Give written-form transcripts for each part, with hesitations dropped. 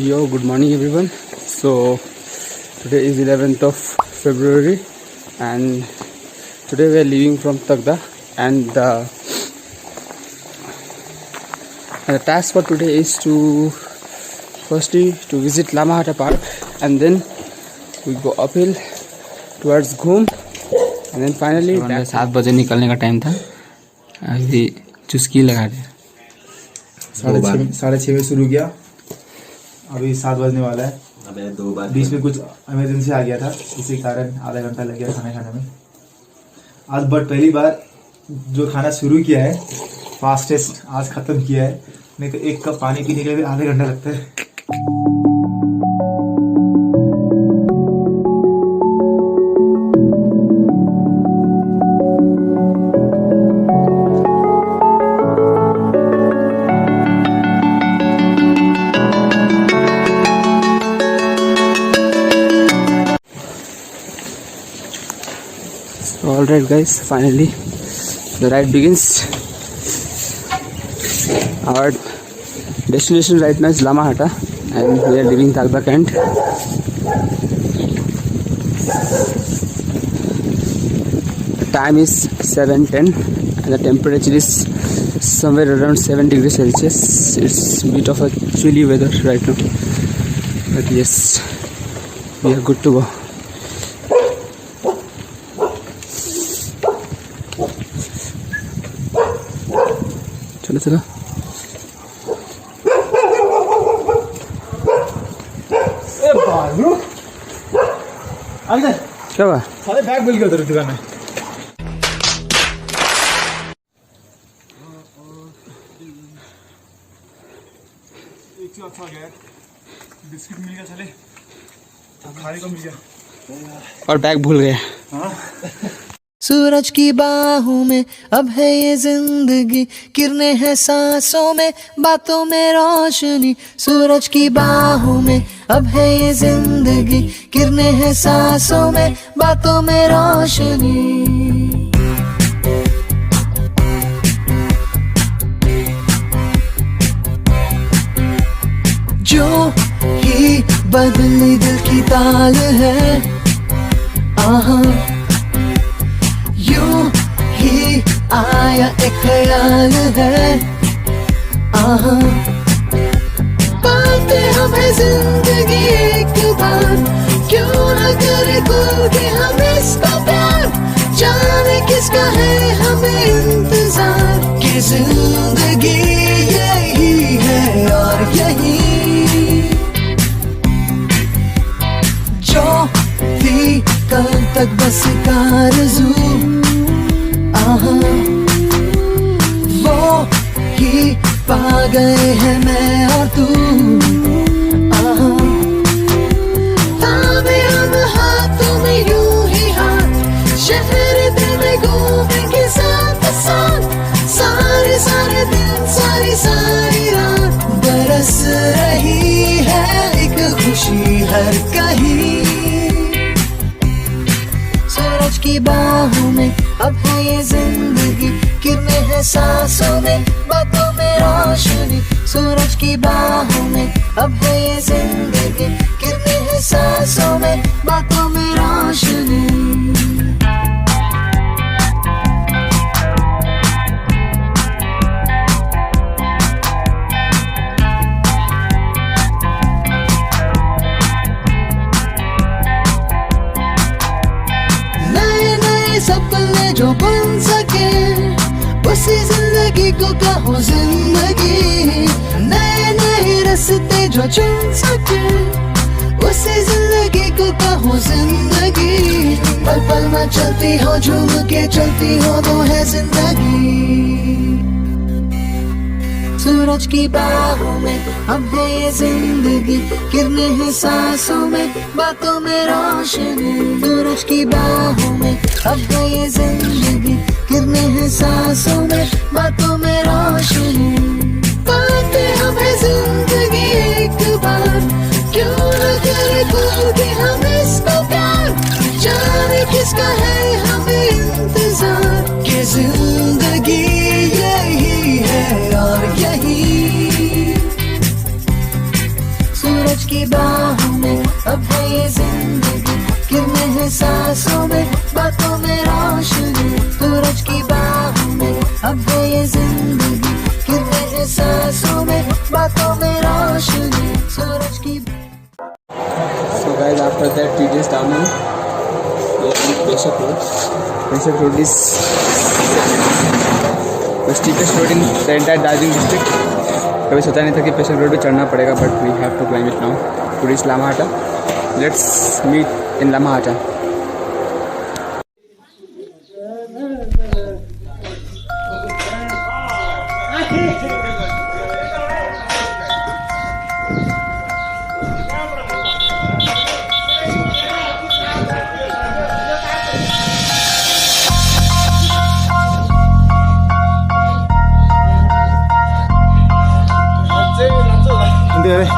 Yo, good morning everyone. So today is 11th of February and today we are leaving from Tagda, and the task for today is to firstly to visit Lamahata Park, and then we go uphill towards Ghum, and then finally 7 बजे निकलने का time था। अभी चुस्की लगा रहे 6:30 में शुरू किया, अभी 7 बजने वाला है। अबे 2 बार बीच में कुछ इमरजेंसी आ गया था, इसी कारण आधा घंटा लग गया खाना खाने में आज। बट पहली बार जो खाना शुरू किया है फास्टेस्ट आज खत्म किया है, नहीं तो एक कप पानी पीने के लिए आधा घंटा लगता है। Alright guys, finally the ride begins. Our destination right now is Lamahata and we are leaving Tagda Kent. The time is 7:10 and the temperature is somewhere around 7 degrees Celsius. It's a bit of a chilly weather right now, but yes, we are good to go. चलो चलो क्या हुआ? सारे bag मिल गए उधर दुकान में। एक चीज अच्छा गया, बिस्किट मिल गया, चले खाने को मिल गया और बैग भूल गए। हाँ सूरज की बाहों में अब है ये जिंदगी, किरणें हैं सांसों में, बातों में रोशनी। सूरज की बाहों में अब है ये जिंदगी, किरणें हैं सांसों में, बातों में रोशनी। जो ही बदली दिल की ताल है, आहा यूं ही आया एक ख्याल है, आहा पाते हमें जिंदगी एक बार, क्यों न करे खुल के हम इसका प्यार। जाने किसका है हमें इंतजार, कि जिंदगी यही है और यही जो थी कल तक बस आरज़ू, आहा वो ही पा गए हैं मैं और तू, आहा थामे हम हाथों में यूं ही हाथ, शहर दिल में घूमेंगे साथ साथ, सारे सारे दिन सारी सारी रात। बरस रही है एक खुशी हर कहीं, सूरज की बाहों में अब है ये जिंदगी, किरणें हैं सांसों में, बातों में रोशनी। सूरज की बाहों में अब है ये जिंदगी, किरणें हैं सांसों में, बातों में रोशनी। सपने जो बन सके उसी जिंदगी को कहो जिंदगी, नए नए रास्ते जो चुन सके उसी जिंदगी को कहो जिंदगी। पल पल में चलती हो, झूम के चलती हो, वो है जिंदगी। सूरज की बाहों में अब है ये जिंदगी, किरणें हैं सांसों में, बातों में रोशनी। सूरज की बाहों में अब है ये जिंदगी, किरणें हैं सांसों में, बातों में रोशनी। पाते हमें जिंदगी एक बार, क्यों न करे खुल के हम इसको प्यार। जाने किसका है हमें इंतजार, कि जिंदगी यही है और यही की बाहों में अब है ये जिंदगी, गिरने हैं सांसों में, बातों में रोशनी। सूरज की बाहों में अब है ये जिंदगी, गिरने हैं सांसों में, बातों में रोशनी। सूरज की So guys, after that we just down in Peshak Road. Peshak Road is the steepest road in the entire Darjeeling district. कभी सोचा नहीं था कि पेशक रोड पे चढ़ना पड़ेगा, but we have to climb it now to reach Lamahata. Let's meet in Lamahata. Hindi अरे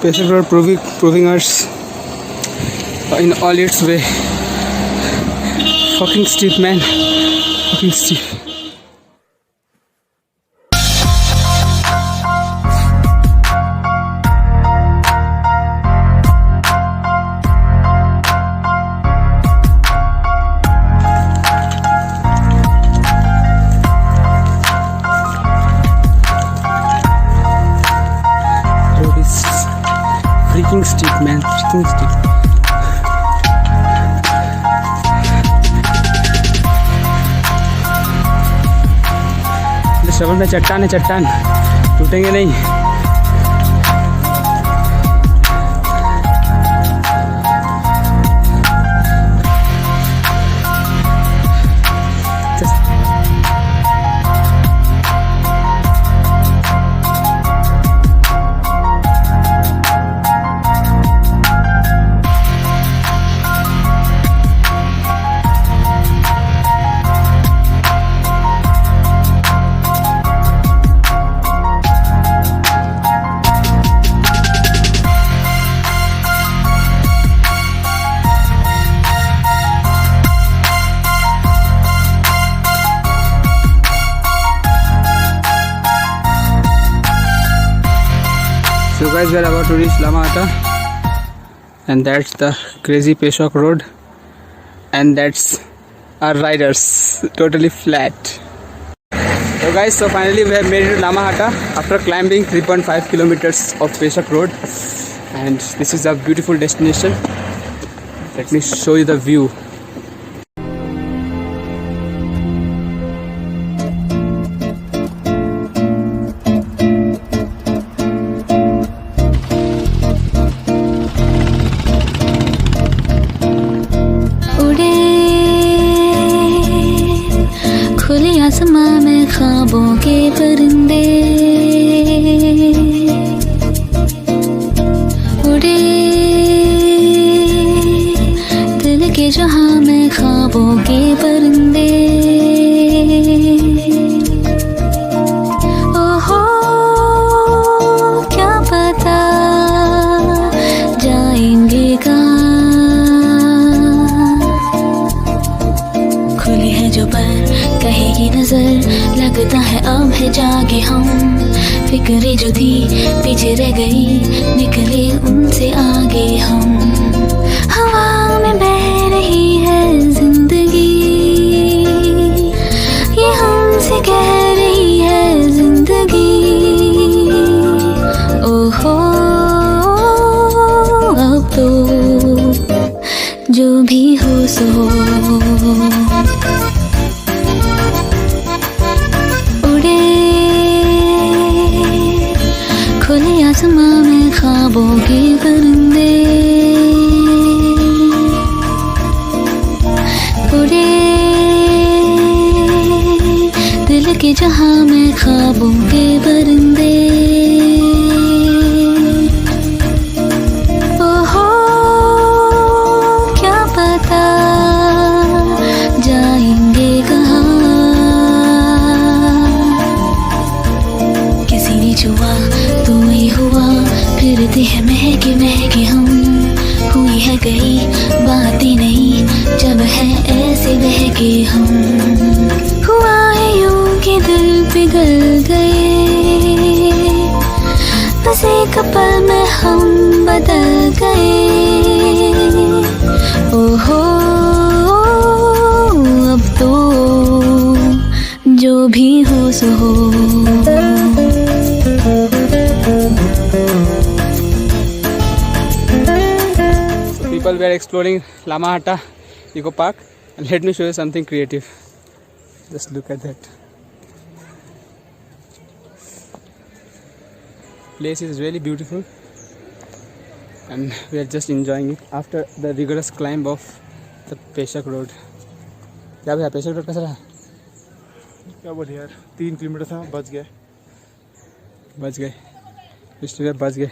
Peshak Road proving us in all its way. Fucking steep, man. Fucking steep. Road is freaking steep, man. Freaking steep. श्रवण में चट्टान है, चट्टान टूटेंगे नहीं. So guys, we are about to reach Lamahata, and that's the crazy Peshak Road, and that's our riders, totally flat. So guys, so finally we have made it to Lamahata after climbing 3.5 kilometers of Peshak Road, and this is a beautiful destination. Let me show you the view. खुले आसमां में ख्वाबों के परिंदे उड़े, दिल के जहां में ख्वाबों के परिंदे. ओहो क्या पता जाएंगे कहाँ, खुली है जो पर कहेगी नजर, लगता है अब है जागे हम. फिक्रें जो थी पीछे रह गई, निकले उनसे आगे हम. हवा में बह रही है जिंदगी, ये हमसे कह रही है जिंदगी. ओहो अब तो जो भी हो सो हो. खुले आसमां में ख्वाबों के परिंदे उड़े, दिल के जहां में ख्वाबों के परिंदे. आगे हम। हुआ है यूं कि दिल पिघल गए, बस एक पल में हम बदल गए। ओहो अब तो जो भी हो सो हो। People were exploring Lamahata Eco Park, and let me show you something creative. Just look at that. Place is really beautiful, and we are just enjoying it after the rigorous climb of the Peshak Road. क्या भैया पेशक road कैसा रहा? क्या बोले यार, 3 kilometre था, बच गए। पिछले बार बच गए।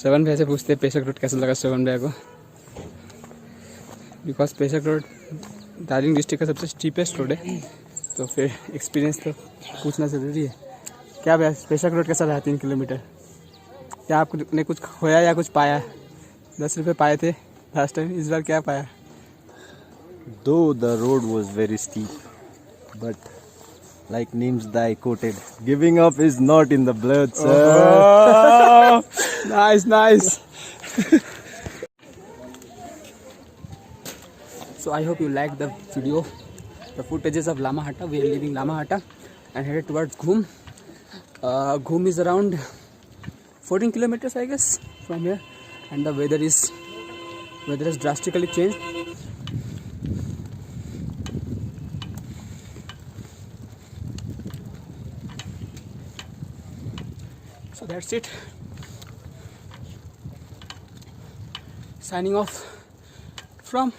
श्रवण भैया से पूछते हैं पेशक रोड कैसा लगा श्रवण भैया को, बिकॉज पेशक रोड दार्जिलिंग डिस्ट्रिक्ट का सबसे स्टीपेस्ट रोड है, तो फिर एक्सपीरियंस तो पूछना ज़रूरी है। क्या भैया पेशक रोड कैसा रहा 3 किलोमीटर? क्या आपने कुछ खोया या कुछ पाया? 10 रुपये पाए थे लास्ट टाइम, इस बार क्या पाया? Though the road was very steep, but like Nims Dai quoted, giving up is not in the blood, sir. Oh, nice. So I hope you liked the video, the footages of Lamahata. We are leaving Lamahata and headed towards Ghum. Ghum is around 14 kilometers, I guess, from here, and the weather has drastically changed. So that's it. Signing off from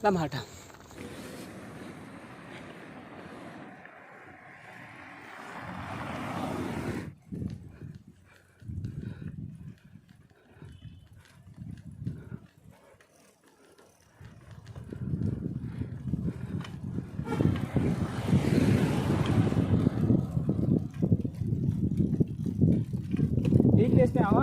Lamahata. एक place में आवा।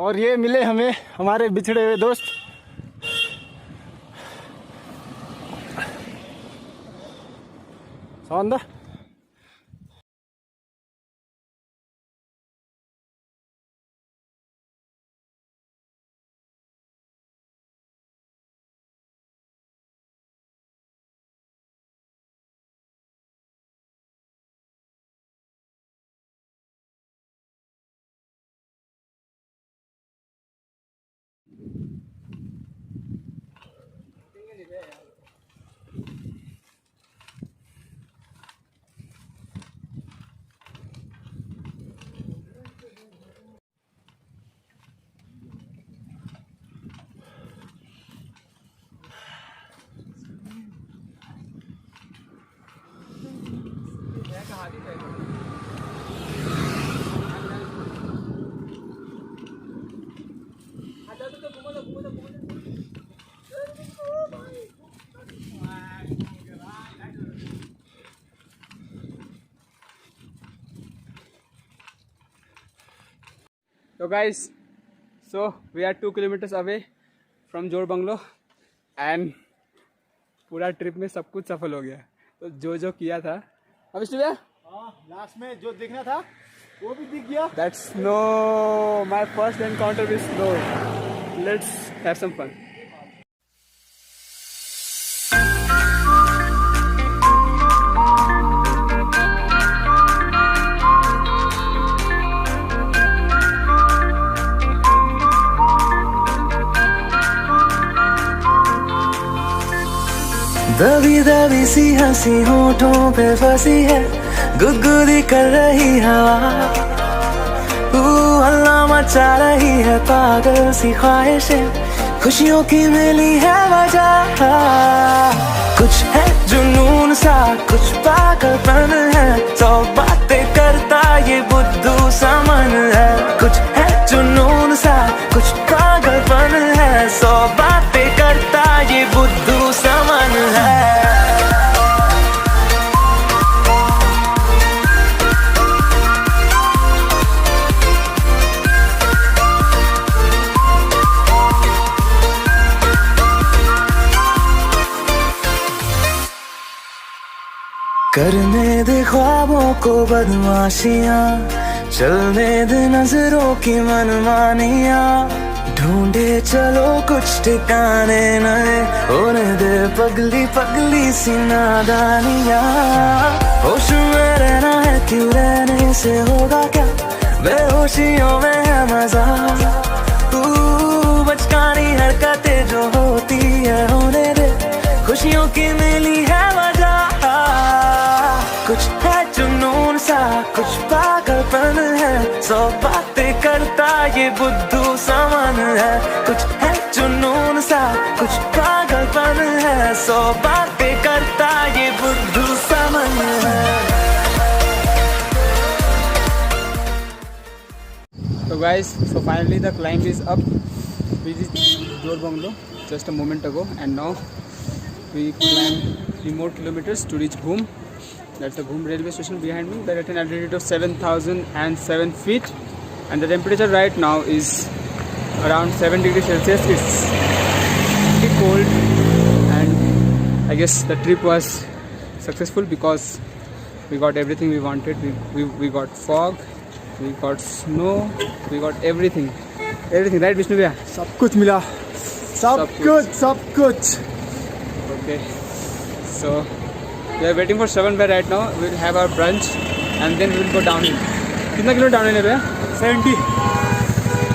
और ये मिले हमें हमारे बिछड़े हुए दोस्त। सौंदा So guys, so we are 2 kilometers away from जोर बंगलो एंड पूरा ट्रिप में सब कुछ सफल हो गया। तो जो किया था अब भैया, लास्ट में जो दिखना था वो भी दिख गया। That's no my first encounter with snow. Let's have some fun. दबी दबी सी हंसी होठों पे फंसी है, गुदगुदी कर रही हवा। चाह रही है पागल सी ख्वाहिशें, खुशियों की मिली है वजह। कुछ है जुनून सा, कुछ पागलपन है, 100 बातें करता ये बुद्धू सा मन है। कुछ है जुनून सा, कुछ पागलपन है, 100 बातें करता ये बुद्धू सा मन है। करने दे ख्वाबों को बदमाशियां, चलने दे नजरों की मनमानियां, ढूंढे चलो कुछ ठिकाने नए, होने दे पगली पगली सी नादानियां। होश में रहना है क्यों, रहने से होगा क्या, बेहोशियों में है मजा। बचकानी हरकतें जो होती है होने दे, खुशियों की मिली है वजह। कुछ है जुनून सा, कुछ पागलपन है, 100 बातें करता ये बुद्धू सा मन है। कुछ है जुनून सा, कुछ पागलपन है, 100 बातें करता ये बुद्धू सा मन है। So guys, so finally the climb is up. We reached Jor Bungalow just a moment ago, and now we climbed 3 more kilometers to reach Bhum. That's the Bhum railway station behind me. We're at an altitude of 7,007 feet, and the temperature right now is around 7 degrees Celsius. It's pretty cold, and I guess the trip was successful because we got everything we wanted. We got fog, we got snow, we got everything, right Vishnu bhaiya? सब कुछ मिला, सब कुछ। Okay, so we are waiting for Shravan bhai right now. We'll have our brunch and then we'll go downhill. कितना kilometre downhill है भैया? 70.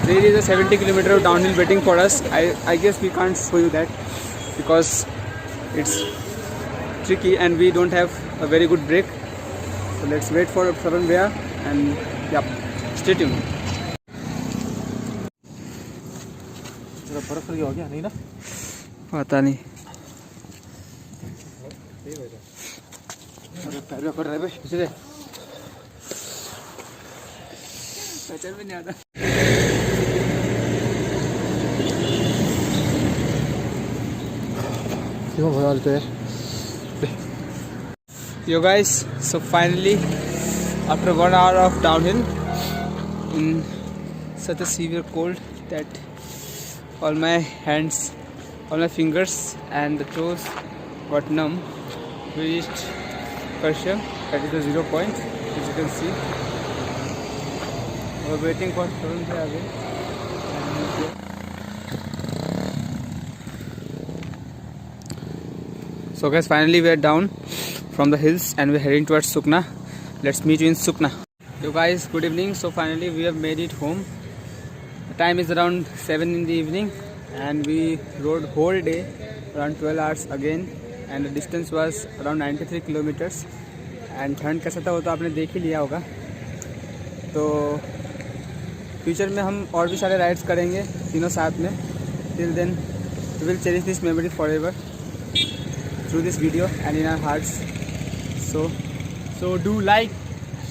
There is a 70 kilometer of downhill waiting for us. I guess we can't show you that because it's tricky and we don't have a very good break. So let's wait for Shravan bhaiya and yeah, stay tuned. बर्फ लगी हो गया नहीं ना? पता नहीं। पैर कर रहे पीछे पहचान भी नहीं आता। क्यों भगा लेते हैं? Yo guys, so finally after 1 hour of downhill in such a severe cold that all my hands, all my fingers and the toes got numb, we reached Karsham, that is the 0 point, as you can see. We are waiting for Shravan bhai again. So guys, finally we are down from the hills and we are heading towards Sukna. Let's meet you in Sukna. Yo guys, good evening. So finally we have made it home. The time is around 7 in the evening and we rode whole day, around 12 hours again, and the distance was around 93 kilometers. And ठंड कैसा था वो तो आपने देख ही लिया होगा। तो फ्यूचर में हम और भी सारे राइड्स करेंगे तीनों साथ में। Till then we will cherish this memory forever through this video and in our hearts. So do like,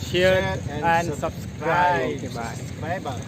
share and subscribe. Okay, bye. Bye.